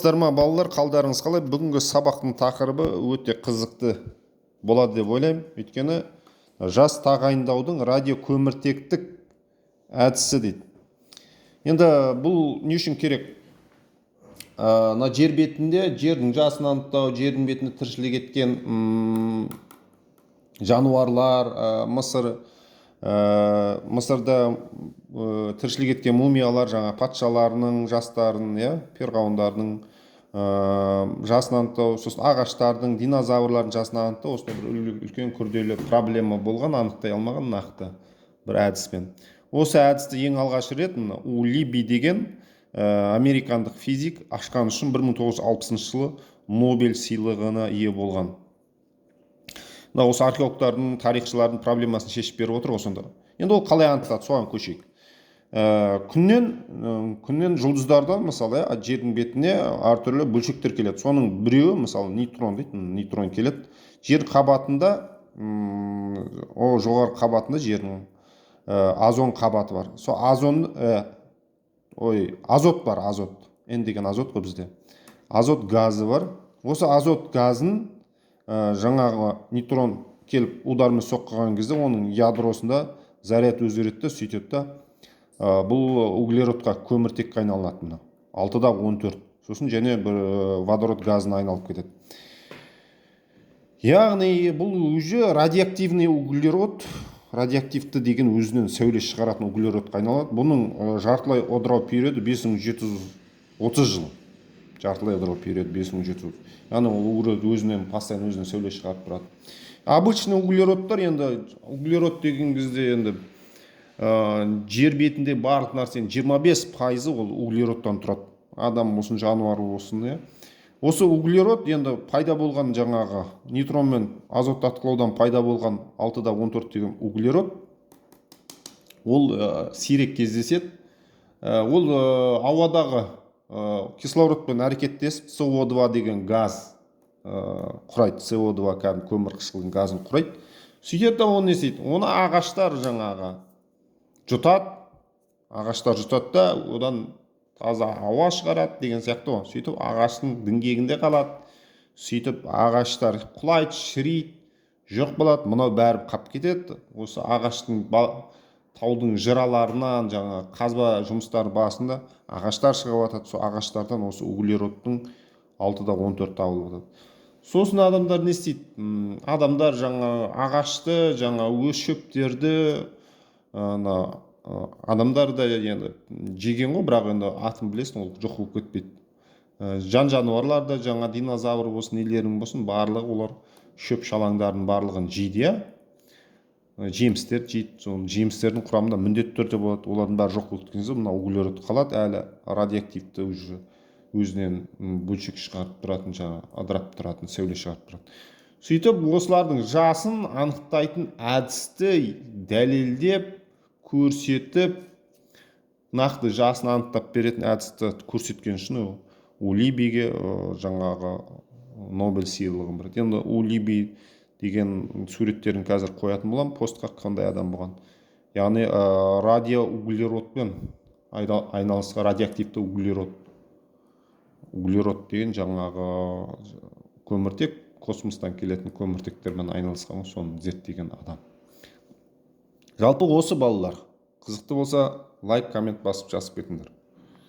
Саламатсыздар ма балалар, қалдарыңыз қалай? Бүгінгі сабақтың тақырыбы өте қызықты болады деп ойлаймын. Өйткені жас тағайындаудың радиокөміртектік әдісі дейді. Енді бұл не үшін керек? Жер бетінде жердің жасын анықтау, жердің бетінде тіршілік еткен жануарлар, Мысырда тіршілік еткен мумиялар, жаңа патшаларының жастарын, перғауындардың жасын анықтау, сосын ағаштардың, динозаврлардың жасын анықтау, осындай бір үлкен күрделі проблема болған, анықтай алмаған нақты бір әдіспен. Осы әдісті ең алғаш рет Улиби деген американдық физик ашқан үшін 1960 жылы Нобель сыйлығына ие болған. Осы археологтардың, тарихшылардың проблемасын шешіп беріп отыр осында. Енді ол қалай анықтады, соған көшейік. Күннен жұлдыздарда, мысалы, жердің бетіне әртүрлі бөлшектер келеді. Соның біреуі, мысалы, нейтрон дейді, нейтрон келеді. Жер қабатында, жоғары қабатында жердің азон қабаты бар. Сол азот бар, азот. Н деген азот қой бізде. Азот газы бар. Осы азот газын жаңағы нейтрон келіп удармен соққан кезде оның ядросында заряд өзгереді, сөйтеді. Бұл углеродқа, көміртекке айналынады. 6-14. Сосын және бір водород газына айналып кетеді. Яғни бұл уже радиоактивный углерод, радиоактивті деген өзінен сәуле шығаратын углеродқа айналады. Бұның жартылай ыдырау периоды 5730 жыл. Жартылай ыдырау периоды 5730. Яғни ол углерод өзінен постоянно өзінен сәуле шығарып тұрады. Обычный углеродтар, енді углерод деген кезде енді жер бетінде барлық нәрсенің 25% ол углеродтан тұрады. Адам болсын, жануар болсын. Осы углерод енді пайда болған жаңағы нейтрон мен азот атқылаудан пайда болған 6-14 деген углерод, ол сирек кездеседі. Ол ауадағы кислородпен әрекеттесіп CO2 деген газ құрайды. CO2 кәдімгі көмір қышқылының газын құрайды. Сөйтеді, оны не істейді? Оны ағаштар жаңағы жұтады. Ағаштар жұтады да, одан таза ауа шығарады деген сияқты. Сөйтіп ағаштың діңгегінде қалады. Сөйтіп ағаштар құлайды, шірейді, жоқ болады. Мынау бәрі қап кетеді. Осы ағаштың таудың жыраларынан жаңа қазба жұмыстары басында ағаштар шығып жатады. Сол ағаштардан осы углеродтың 6-14 табылып жатады. Сосын адамдар не істейді? Адамдар жаңа ағашты, жаңа өз шөптерді адамдар да енді жеген ғой, бірақ енді атын білесің, ол жоқ болып кетпейді. Жан-жануарлар да жаңа динозавр болсын, нелерің болсын, барлығы олар шөп шалаңдардың барлығын жейді. Жемістер жейді. Сол жемістердің құрамында міндетті түрде болады. Олардың бәрі жоқ болып кеткенде мына углерод қалады, әлі радиоактивті өзінен бөлшек шығарып тұратын, жаңа ыдырап тұратын, сәуле шығарып тұратын. Сөйтіп осылардың жасын анықтайтын әдісті дәлелдеп, көрсетіп, нақты жасын анықтап беретін әдісті көрсеткен үшін Улибиге жаңағы Нобель сыйлығын береді. Енді Улиби деген суреттерін қазір қоятын болам, постқа қандай адам болған. Яғни радиоуглеродпен айналысқан, радиоактивті углерод деген жаңағы көміртек, космостан келетін көміртектермен айналысқан, соны зерттеген адам. Жалпы осы балалар қызықты болса, лайк, коммент басып жазып кетіңдер.